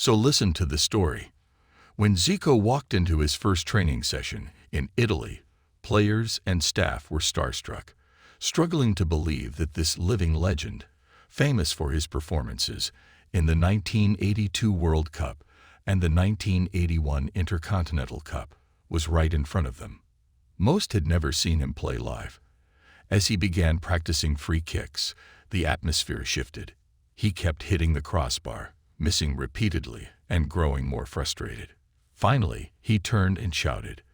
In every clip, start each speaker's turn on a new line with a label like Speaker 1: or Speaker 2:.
Speaker 1: So listen to the story. When Zico walked into his first training session in Italy, players and staff were starstruck, struggling to believe that this living legend, famous for his performances in the 1982 World Cup and the 1981 Intercontinental Cup, was right in front of them. Most had never seen him play live. As he began practicing free kicks, the atmosphere shifted. He kept hitting the crossbar, missing repeatedly, and growing more frustrated. Finally, he turned and shouted,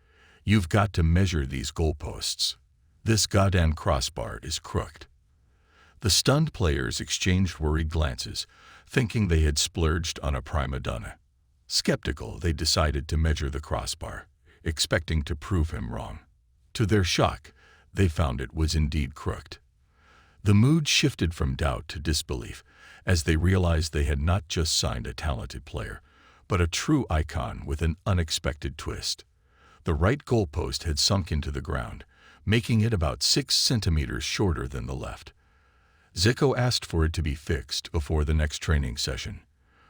Speaker 1: "You've got to measure these goalposts. This goddamn crossbar is crooked." The stunned players exchanged worried glances, thinking they had splurged on a prima donna. Skeptical, they decided to measure the crossbar, expecting to prove him wrong. To their shock, they found it was indeed crooked. The mood shifted from doubt to disbelief as they realized they had not just signed a talented player, but a true icon with an unexpected twist. The right goalpost had sunk into the ground, making it about 6 centimeters shorter than the left. Zico asked for it to be fixed before the next training session.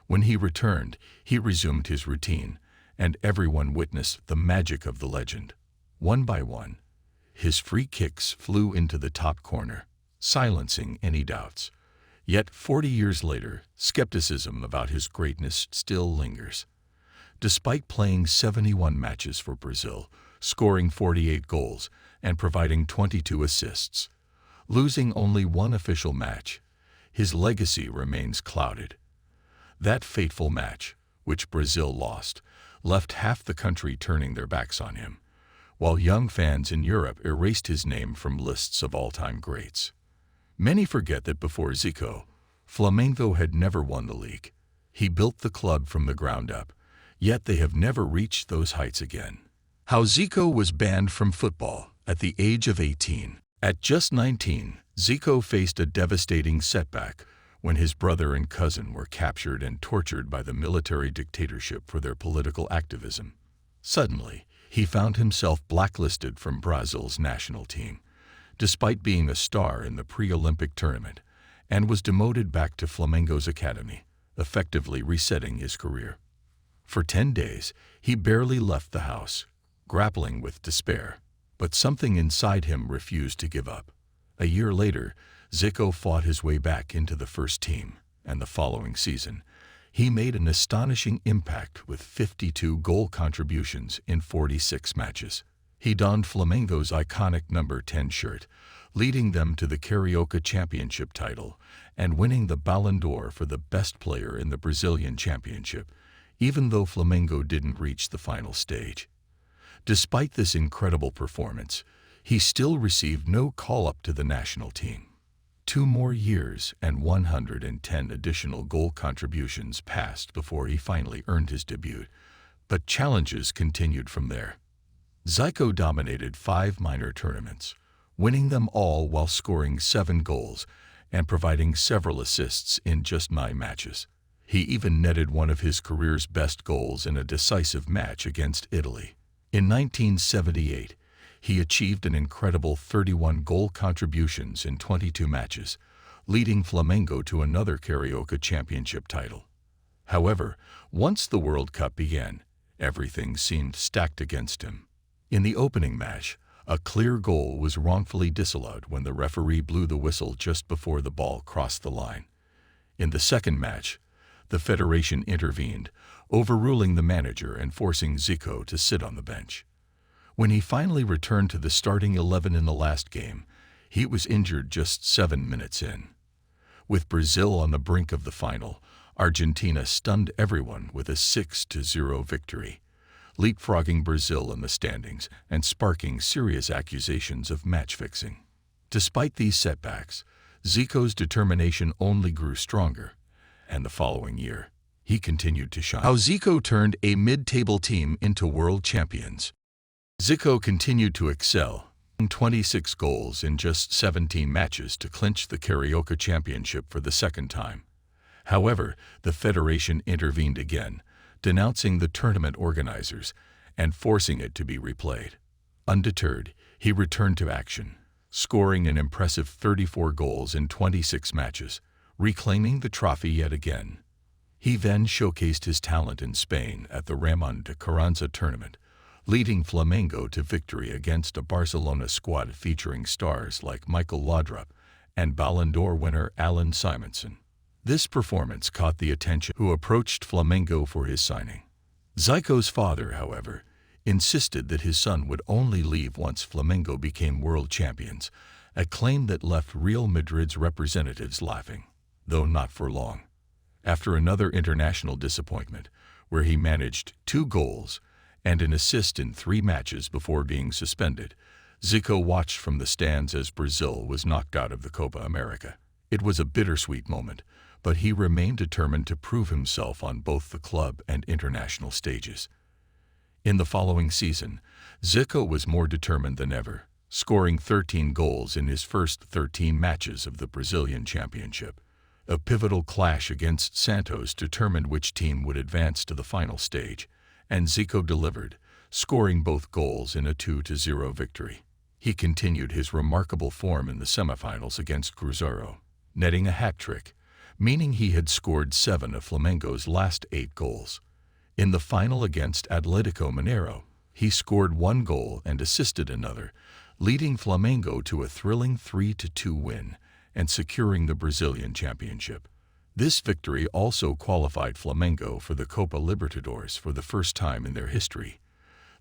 Speaker 1: When he returned, he resumed his routine, and everyone witnessed the magic of the legend. One by one, his free kicks flew into the top corner, silencing any doubts. Yet 40 years later, skepticism about his greatness still lingers. Despite playing 71 matches for Brazil, scoring 48 goals, and providing 22 assists, losing only one official match, his legacy remains clouded. That fateful match, which Brazil lost, left half the country turning their backs on him, while young fans in Europe erased his name from lists of all-time greats. Many forget that before Zico, Flamengo had never won the league. He built the club from the ground up, yet they have never reached those heights again. How Zico was banned from football at the age of 18. At just 19, Zico faced a devastating setback when his brother and cousin were captured and tortured by the military dictatorship for their political activism. Suddenly, he found himself blacklisted from Brazil's national team, despite being a star in the pre-Olympic tournament, and was demoted back to Flamengo's academy, effectively resetting his career. For 10 days, he barely left the house, grappling with despair, but something inside him refused to give up. A year later, Zico fought his way back into the first team, and the following season, he made an astonishing impact with 52 goal contributions in 46 matches. He donned Flamengo's iconic number 10 shirt, leading them to the Carioca Championship title and winning the Ballon d'Or for the best player in the Brazilian Championship, even though Flamengo didn't reach the final stage. Despite this incredible performance, he still received no call-up to the national team. 2 more years and 110 additional goal contributions passed before he finally earned his debut, but challenges continued from there. Zico dominated 5 minor tournaments, winning them all while scoring 7 goals and providing several assists in just 9 matches. He even netted one of his career's best goals in a decisive match against Italy. In 1978, he achieved an incredible 31 goal contributions in 22 matches, leading Flamengo to another Carioca Championship title. However, once the World Cup began, everything seemed stacked against him. In the opening match, a clear goal was wrongfully disallowed when the referee blew the whistle just before the ball crossed the line. In the second match, the federation intervened, overruling the manager and forcing Zico to sit on the bench. When he finally returned to the starting 11 in the last game, he was injured just 7 minutes in. With Brazil on the brink of the final, Argentina stunned everyone with a 6-0 victory, leapfrogging Brazil in the standings and sparking serious accusations of match-fixing. Despite these setbacks, Zico's determination only grew stronger, and the following year, he continued to shine. How Zico turned a mid-table team into world champions. Zico continued to excel, 26 goals in just 17 matches to clinch the Carioca Championship for the second time. However, the federation intervened again, denouncing the tournament organizers and forcing it to be replayed. Undeterred, he returned to action, scoring an impressive 34 goals in 26 matches, reclaiming the trophy yet again. He then showcased his talent in Spain at the Ramon de Carranza tournament, leading Flamengo to victory against a Barcelona squad featuring stars like Michael Laudrup and Ballon d'Or winner Alan Simonson. This performance caught the attention who approached Flamengo for his signing. Zico's father, however, insisted that his son would only leave once Flamengo became world champions, a claim that left Real Madrid's representatives laughing, though not for long. After another international disappointment, where he managed 2 goals and an assist in 3 matches before being suspended, Zico watched from the stands as Brazil was knocked out of the Copa America. It was a bittersweet moment, but he remained determined to prove himself on both the club and international stages. In the following season, Zico was more determined than ever, scoring 13 goals in his first 13 matches of the Brazilian Championship. A pivotal clash against Santos determined which team would advance to the final stage, and Zico delivered, scoring both goals in a 2-0 victory. He continued his remarkable form in the semifinals against Cruzeiro, netting a hat-trick, meaning he had scored 7 of Flamengo's last 8 goals. In the final against Atlético Mineiro, he scored 1 goal and assisted another, leading Flamengo to a thrilling 3-2 win and securing the Brazilian Championship. This victory also qualified Flamengo for the Copa Libertadores for the first time in their history,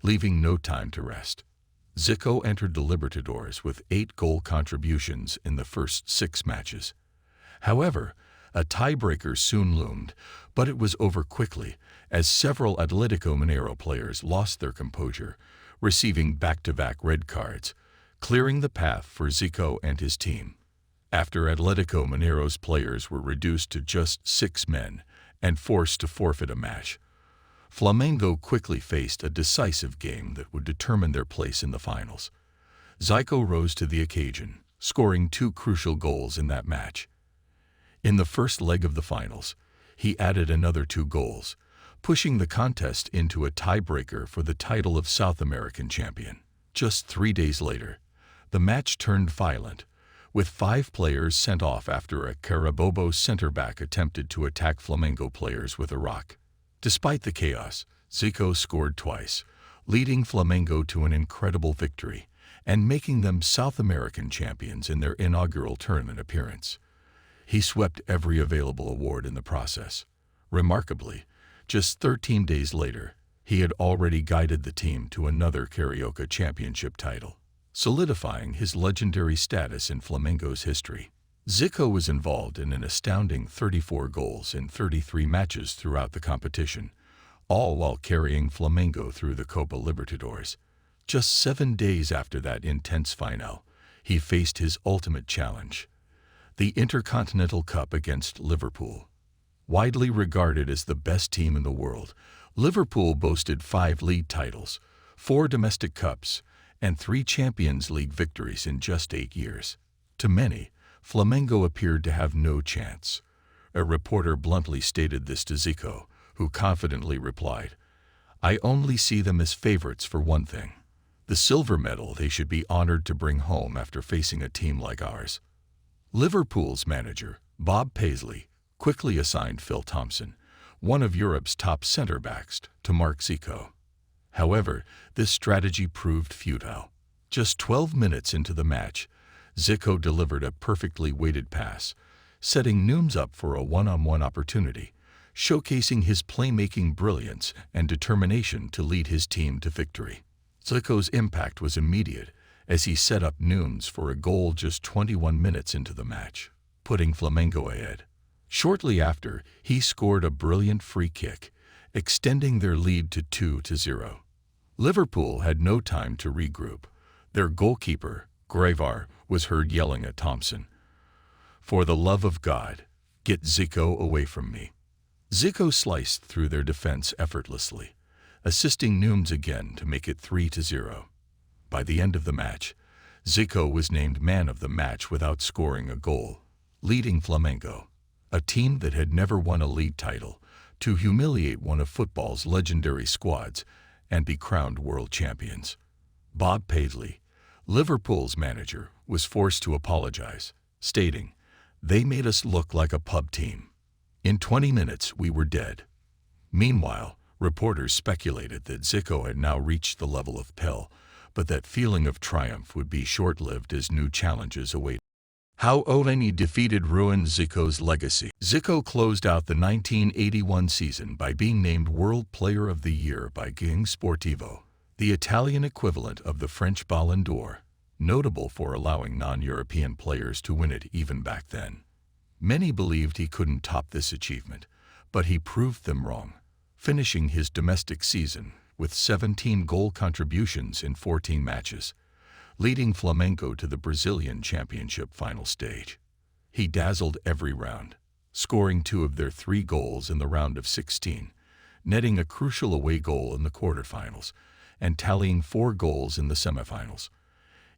Speaker 1: leaving no time to rest. Zico entered the Libertadores with 8 goal contributions in the first 6 matches. However, a tiebreaker soon loomed, but it was over quickly as several Atlético Mineiro players lost their composure, receiving back-to-back red cards, clearing the path for Zico and his team. After Atlético Mineiro's players were reduced to just 6 men and forced to forfeit a match, Flamengo quickly faced a decisive game that would determine their place in the finals. Zico rose to the occasion, scoring 2 crucial goals in that match. In the first leg of the finals, he added another 2 goals, pushing the contest into a tiebreaker for the title of South American champion. Just 3 days later, the match turned violent, with 5 players sent off after a Carabobo center-back attempted to attack Flamengo players with a rock. Despite the chaos, Zico scored twice, leading Flamengo to an incredible victory and making them South American champions in their inaugural tournament appearance. He swept every available award in the process. Remarkably, just 13 days later, he had already guided the team to another Carioca Championship title, solidifying his legendary status in Flamengo's history. Zico was involved in an astounding 34 goals in 33 matches throughout the competition, all while carrying Flamengo through the Copa Libertadores. Just 7 days after that intense final, he faced his ultimate challenge, the Intercontinental Cup against Liverpool. Widely regarded as the best team in the world, Liverpool boasted 5 league titles, 4 domestic cups, and 3 Champions League victories in just 8 years. To many, Flamengo appeared to have no chance. A reporter bluntly stated this to Zico, who confidently replied, "I only see them as favorites for one thing, the silver medal they should be honored to bring home after facing a team like ours." Liverpool's manager, Bob Paisley, quickly assigned Phil Thompson, one of Europe's top center-backs, to mark Zico. However, this strategy proved futile. Just 12 minutes into the match, Zico delivered a perfectly weighted pass, setting Nooms up for a one-on-one opportunity, showcasing his playmaking brilliance and determination to lead his team to victory. Zico's impact was immediate as he set up Nooms for a goal just 21 minutes into the match, putting Flamengo ahead. Shortly after, he scored a brilliant free kick, extending their lead to 2-0. Liverpool had no time to regroup. Their goalkeeper, Gravar, was heard yelling at Thompson, "For the love of God, get Zico away from me." Zico sliced through their defense effortlessly, assisting Nooms again to make it 3-0. By the end of the match, Zico was named man of the match without scoring a goal, leading Flamengo, a team that had never won a league title, to humiliate one of football's legendary squads and be crowned world champions. Bob Paisley, Liverpool's manager, was forced to apologize, stating, "They made us look like a pub team." In 20 minutes, we were dead. Meanwhile, reporters speculated that Zico had now reached the level of Pele, but that feeling of triumph would be short-lived as new challenges awaited. How Oveni defeated ruined Zico's legacy. Zico closed out the 1981 season by being named World Player of the Year by Ging Sportivo, the Italian equivalent of the French Ballon d'Or, notable for allowing non-European players to win it even back then. Many believed he couldn't top this achievement, but he proved them wrong, finishing his domestic season with 17 goal contributions in 14 matches, leading Flamengo to the Brazilian Championship final stage. He dazzled every round, scoring 2 of their 3 goals in the round of 16, netting a crucial away goal in the quarterfinals, and tallying 4 goals in the semifinals.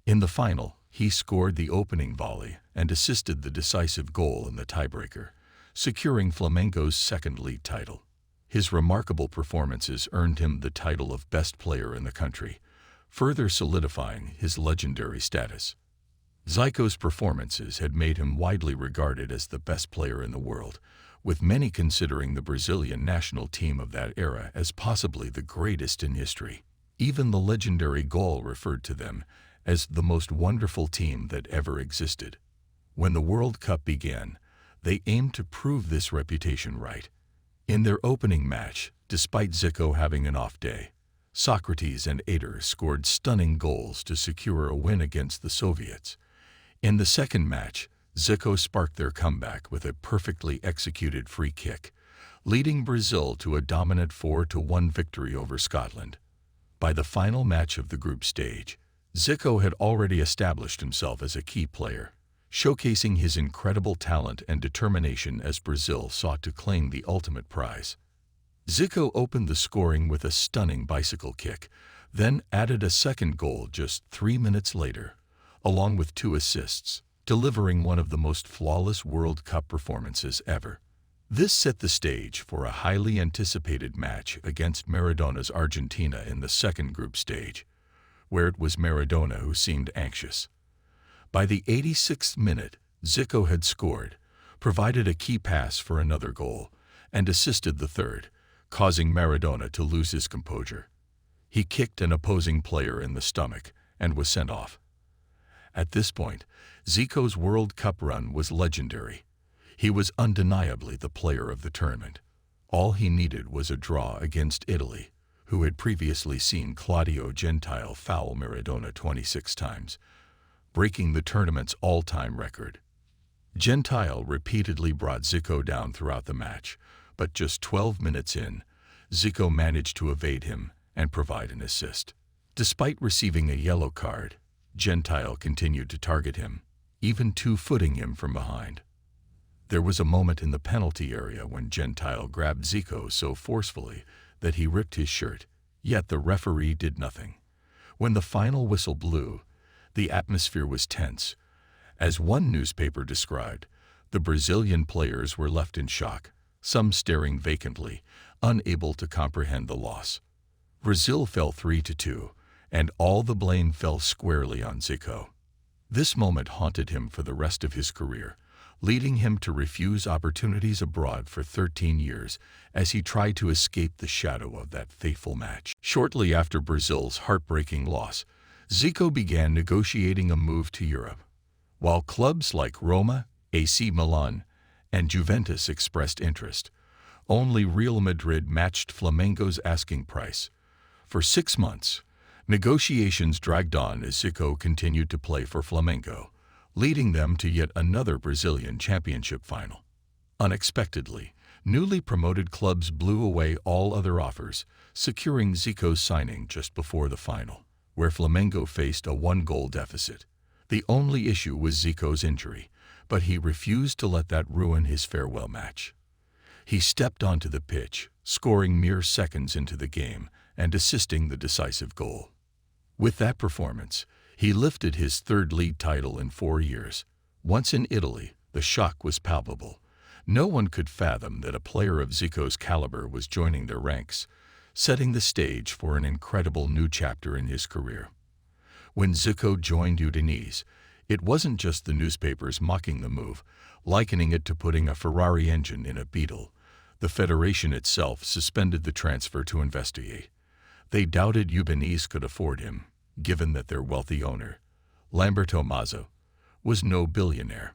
Speaker 1: In the final, he scored the opening volley and assisted the decisive goal in the tiebreaker, securing Flamengo's second league title. His remarkable performances earned him the title of best player in the country, further solidifying his legendary status. Zico's performances had made him widely regarded as the best player in the world, with many considering the Brazilian national team of that era as possibly the greatest in history. Even the legendary Gol referred to them as the most wonderful team that ever existed. When the World Cup began, they aimed to prove this reputation right. In their opening match, despite Zico having an off day, Socrates and Ader scored stunning goals to secure a win against the Soviets. In the second match, Zico sparked their comeback with a perfectly executed free kick, leading Brazil to a dominant 4-1 victory over Scotland. By the final match of the group stage, Zico had already established himself as a key player, showcasing his incredible talent and determination as Brazil sought to claim the ultimate prize. Zico opened the scoring with a stunning bicycle kick, then added a second goal just 3 minutes later, along with 2 assists, delivering one of the most flawless World Cup performances ever. This set the stage for a highly anticipated match against Maradona's Argentina in the second group stage, where it was Maradona who seemed anxious. By the 86th minute, Zico had scored, provided a key pass for another goal, and assisted the third, causing Maradona to lose his composure. He kicked an opposing player in the stomach and was sent off. At this point, Zico's World Cup run was legendary. He was undeniably the player of the tournament. All he needed was a draw against Italy, who had previously seen Claudio Gentile foul Maradona 26 times, breaking the tournament's all-time record. Gentile repeatedly brought Zico down throughout the match, but just 12 minutes in, Zico managed to evade him and provide an assist. Despite receiving a yellow card, Gentile continued to target him, even 2-footing him from behind. There was a moment in the penalty area when Gentile grabbed Zico so forcefully that he ripped his shirt, yet the referee did nothing. When the final whistle blew, the atmosphere was tense. As one newspaper described, the Brazilian players were left in shock, some staring vacantly, unable to comprehend the loss. Brazil fell 3-2, and all the blame fell squarely on Zico. This moment haunted him for the rest of his career, leading him to refuse opportunities abroad for 13 years as he tried to escape the shadow of that fateful match. Shortly after Brazil's heartbreaking loss, Zico began negotiating a move to Europe. While clubs like Roma, AC Milan, and Juventus expressed interest, only Real Madrid matched Flamengo's asking price. For 6 months, negotiations dragged on as Zico continued to play for Flamengo, leading them to yet another Brazilian championship final. Unexpectedly, newly promoted clubs blew away all other offers, securing Zico's signing just before the final, where Flamengo faced a 1-goal deficit. The only issue was Zico's injury, but he refused to let that ruin his farewell match. He stepped onto the pitch, scoring mere seconds into the game and assisting the decisive goal. With that performance, he lifted his 3rd league title in 4 years. Once in Italy, the shock was palpable. No one could fathom that a player of Zico's caliber was joining their ranks, setting the stage for an incredible new chapter in his career. When Zico joined Udinese, it wasn't just the newspapers mocking the move. likening it to putting a Ferrari engine in a Beetle. The federation itself suspended the transfer to investigate. They doubted Udinese could afford him, given that their wealthy owner, Lamberto Mazzo, was no billionaire.